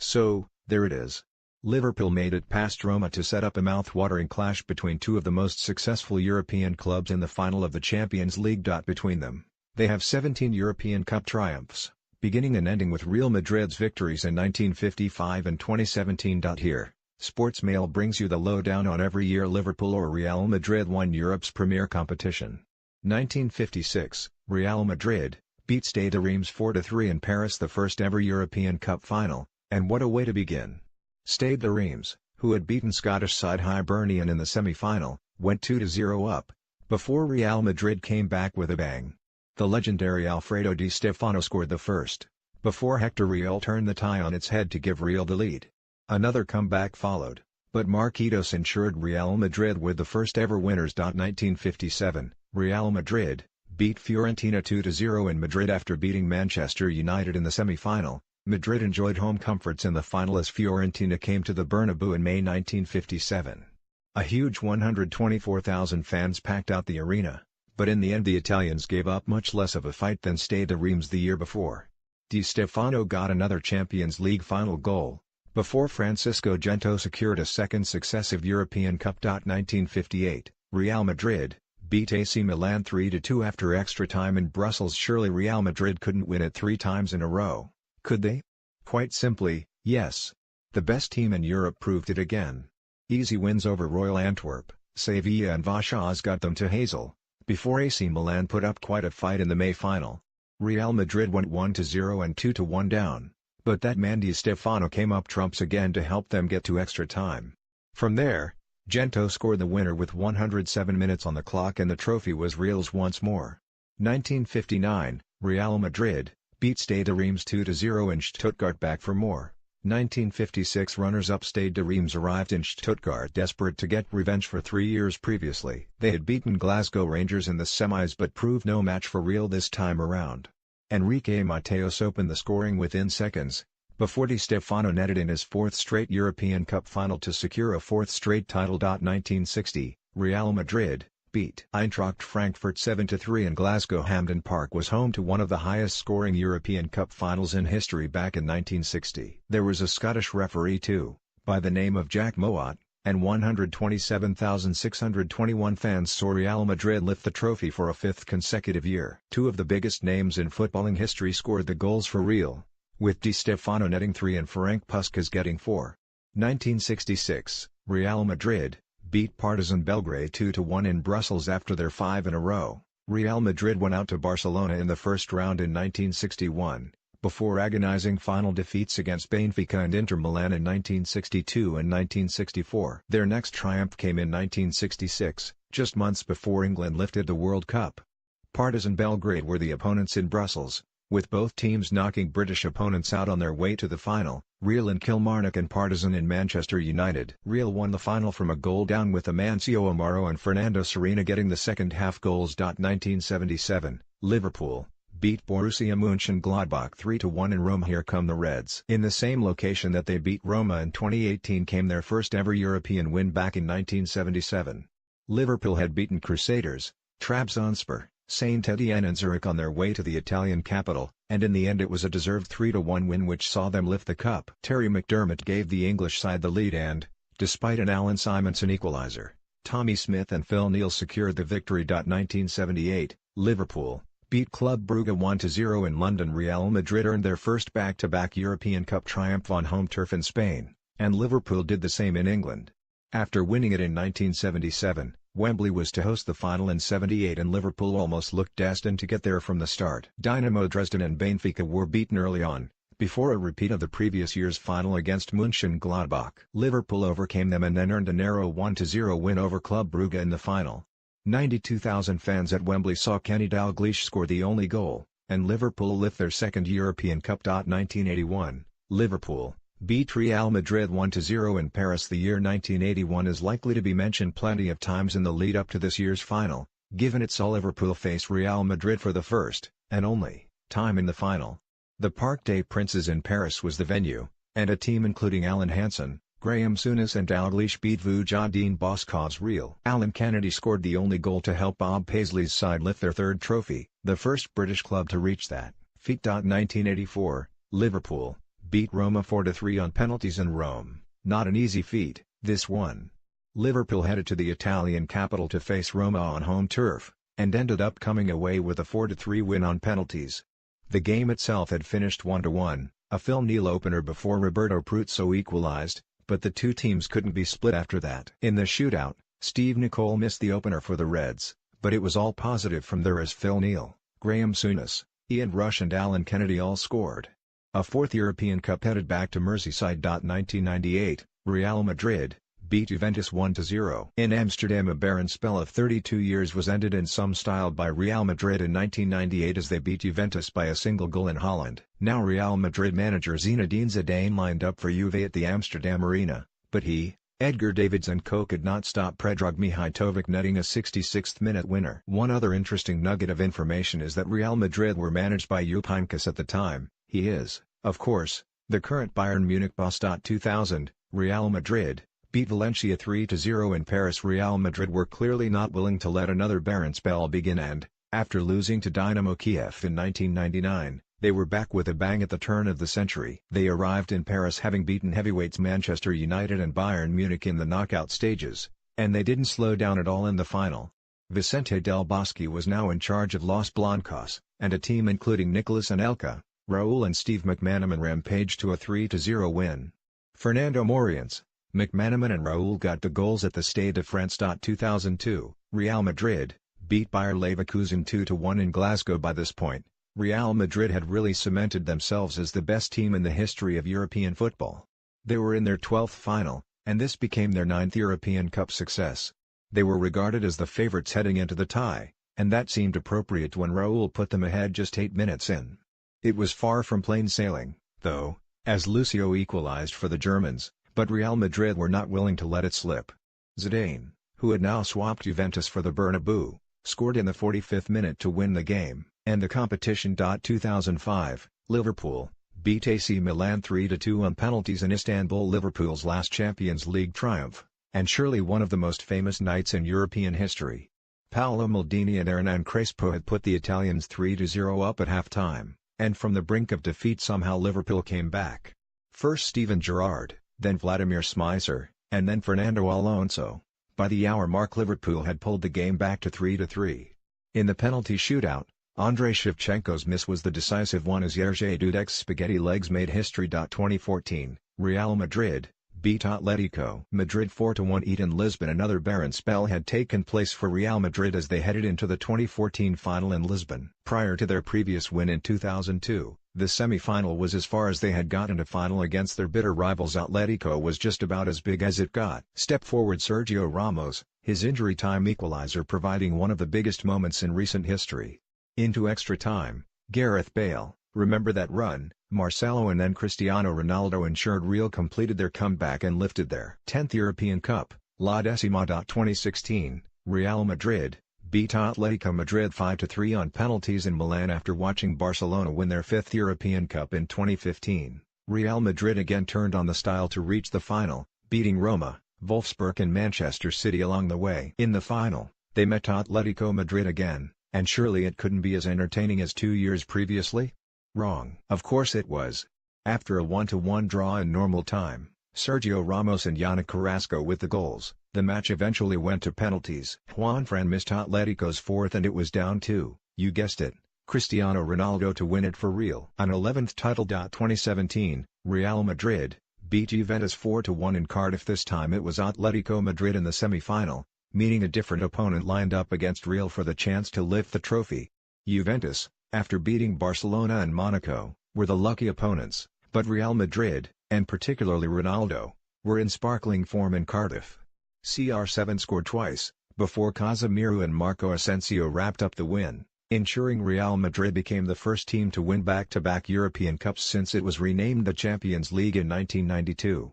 So, there it is. Liverpool made it past Roma to set up a mouth-watering clash between two of the most successful European clubs in the final of the Champions League. Between them, they have 17 European Cup triumphs, beginning and ending with Real Madrid's victories in 1955 and 2017. Here, Sportsmail brings you the lowdown on every year Liverpool or Real Madrid won Europe's premier competition. 1956, Real Madrid beat Stade Reims 4-3 in Paris, the first ever European Cup final, and what a way to begin. Stade Reims, who had beaten Scottish side Hibernian in the semi-final, went 2-0 up, before Real Madrid came back with a bang. The legendary Alfredo Di Stefano scored the first, before Hector Real turned the tie on its head to give Real the lead. Another comeback followed, but Marquinhos ensured Real Madrid were the first ever winners. 1957, Real Madrid beat Fiorentina 2-0 in Madrid after beating Manchester United in the semi-final. Madrid enjoyed home comforts in the final as Fiorentina came to the Bernabeu in May 1957. A huge 124,000 fans packed out the arena, but in the end the Italians gave up much less of a fight than Stade Reims the year before. Di Stefano got another Champions League final goal, before Francisco Gento secured a second successive European Cup. 1958, Real Madrid beat AC Milan 3-2 after extra time in Brussels. Surely Real Madrid couldn't win it 3 times in a row, could they? Quite simply, yes. The best team in Europe proved it again. Easy wins over Royal Antwerp, Sevilla and Vachasz got them to Hazel, before AC Milan put up quite a fight in the May final. Real Madrid went 1-0 and 2-1 down, but that man Di Stefano came up trumps again to help them get to extra time. From there, Gento scored the winner with 107 minutes on the clock and the trophy was Real's once more. 1959, Real Madrid beat Stade Reims 2-0 in Stuttgart. Back for more. 1956 runners-up Stade Reims arrived in Stuttgart desperate to get revenge for 3 years previously. They had beaten Glasgow Rangers in the semis but proved no match for Real this time around. Enrique Mateos opened the scoring within seconds, before Di Stefano netted in his 4th straight European Cup final to secure a 4th straight title. 1960, Real Madrid beat Eintracht Frankfurt 7-3 in Glasgow. Hampden Park was home to one of the highest-scoring European Cup finals in history back in 1960. There was a Scottish referee too, by the name of Jack Mowat, and 127,621 fans saw Real Madrid lift the trophy for a 5th consecutive year. Two of the biggest names in footballing history scored the goals for Real, with Di Stefano netting 3 and Ferenc Puskás getting 4. 1966, Real Madrid beat Partizan Belgrade 2-1 in Brussels after their 5 in a row. Real Madrid went out to Barcelona in the first round in 1961, before agonizing final defeats against Benfica and Inter Milan in 1962 and 1964. Their next triumph came in 1966, just months before England lifted the World Cup. Partizan Belgrade were the opponents in Brussels, with both teams knocking British opponents out on their way to the final. Real in Kilmarnock and Partizan in Manchester United. Real won the final from a goal down with Amancio Amaro and Fernando Serena getting the second-half goals. 1977, Liverpool beat Borussia Mönchengladbach 3-1 in Rome. Here come the Reds. In the same location that they beat Roma in 2018 came their first-ever European win back in 1977. Liverpool had beaten Crusaders, Trabzonspor, Saint Etienne and Zurich on their way to the Italian capital, and in the end it was a deserved 3-1 win which saw them lift the cup. Terry McDermott gave the English side the lead and, despite an Alan Simonson equaliser, Tommy Smith and Phil Neal secured the victory. 1978, Liverpool beat Club Brugge 1-0 in London. Real Madrid earned their first back-to-back European Cup triumph on home turf in Spain, and Liverpool did the same in England. After winning it in 1977, Wembley was to host the final in '78 and Liverpool almost looked destined to get there from the start. Dynamo Dresden and Benfica were beaten early on, before a repeat of the previous year's final against Mönchengladbach. Liverpool overcame them and then earned a narrow 1-0 win over Club Brugge in the final. 92,000 fans at Wembley saw Kenny Dalglish score the only goal, and Liverpool lift their second European Cup. 1981, Liverpool beat Real Madrid 1-0 in Paris. The year 1981 is likely to be mentioned plenty of times in the lead-up to this year's final, given it saw Liverpool face Real Madrid for the first, and only, time in the final. The Parc des Princes in Paris was the venue, and a team including Alan Hansen, Graham Souness and Dalglish beat Vujadin Boscov's Real. Alan Kennedy scored the only goal to help Bob Paisley's side lift their third trophy, the first British club to reach that feat. 1984, Liverpool beat Roma 4-3 on penalties in Rome. Not an easy feat, this one. Liverpool headed to the Italian capital to face Roma on home turf, and ended up coming away with a 4-3 win on penalties. The game itself had finished 1-1, a 0-0 opener before Roberto Pruzzo equalized, but the two teams couldn't be split after that. In the shootout, Steve Nicol missed the opener for the Reds, but it was all positive from there as Phil Neal, Graham Souness, Ian Rush and Alan Kennedy all scored. A fourth European Cup headed back to Merseyside. 1998, Real Madrid beat Juventus 1-0. In Amsterdam, a barren spell of 32 years was ended in some style by Real Madrid in 1998 as they beat Juventus by a single goal in Holland. Now Real Madrid manager Zinedine Zidane lined up for Juve at the Amsterdam Arena, but he, Edgar Davids and co could not stop Predrag Mihajlovic netting a 66th-minute winner. One other interesting nugget of information is that Real Madrid were managed by Jupp Heynckes at the time. He is, of course, the current Bayern Munich boss. 2000, Real Madrid beat Valencia 3-0 in Paris. Real Madrid were clearly not willing to let another barren spell begin and, after losing to Dynamo Kiev in 1999, they were back with a bang at the turn of the century. They arrived in Paris having beaten heavyweights Manchester United and Bayern Munich in the knockout stages, and they didn't slow down at all in the final. Vicente Del Bosque was now in charge of Los Blancos, and a team including Nicolas Anelka, Raúl and Steve McManaman rampaged to a 3-0 win. Fernando Morientes, McManaman and Raúl got the goals at the Stade de France. 2002, Real Madrid beat Bayer Leverkusen 2-1 in Glasgow. By this point, Real Madrid had really cemented themselves as the best team in the history of European football. They were in their 12th final, and this became their 9th European Cup success. They were regarded as the favourites heading into the tie, and that seemed appropriate when Raúl put them ahead just 8 minutes in. It was far from plain sailing, though, as Lucio equalized for the Germans, but Real Madrid were not willing to let it slip. Zidane, who had now swapped Juventus for the Bernabeu, scored in the 45th minute to win the game, and the competition. 2005, Liverpool beat AC Milan 3-2 on penalties in Istanbul. Liverpool's last Champions League triumph, and surely one of the most famous nights in European history. Paolo Maldini and Hernan Crespo had put the Italians 3-0 up at half-time, and from the brink of defeat somehow Liverpool came back. First Steven Gerrard, then Vladimir Smicer, and then Fernando Alonso. By the hour mark Liverpool had pulled the game back to 3-3. In the penalty shootout, Andrei Shevchenko's miss was the decisive one as Jerzy Dudek's spaghetti legs made history. 2014, Real Madrid beat Atletico Madrid 4-1 in Lisbon. Another barren spell had taken place for Real Madrid as they headed into the 2014 final in Lisbon. Prior to their previous win in 2002, the semi-final was as far as they had gotten. A final against their bitter rivals Atletico was just about as big as it got. Step forward Sergio Ramos, his injury time equalizer providing one of the biggest moments in recent history. Into extra time, Gareth Bale, remember that run, Marcelo and then Cristiano Ronaldo ensured Real completed their comeback and lifted their 10th European Cup, La Decima. 2016, Real Madrid beat Atletico Madrid 5-3 on penalties in Milan after watching Barcelona win their 5th European Cup in 2015. Real Madrid again turned on the style to reach the final, beating Roma, Wolfsburg and Manchester City along the way. In the final, they met Atletico Madrid again, and surely it couldn't be as entertaining as 2 years previously? Wrong. Of course it was. After a 1-1 draw in normal time, Sergio Ramos and Yannick Carrasco with the goals, the match eventually went to penalties. Juanfran missed Atletico's 4th and it was down to, you guessed it, Cristiano Ronaldo to win it for Real. An 11th title. 2017, Real Madrid beat Juventus 4-1 in Cardiff. This time it was Atletico Madrid in the semi-final, meaning a different opponent lined up against Real for the chance to lift the trophy. Juventus, after beating Barcelona and Monaco, were the lucky opponents, but Real Madrid, and particularly Ronaldo, were in sparkling form in Cardiff. CR7 scored twice, before Casemiro and Marco Asensio wrapped up the win, ensuring Real Madrid became the first team to win back-to-back European Cups since it was renamed the Champions League in 1992.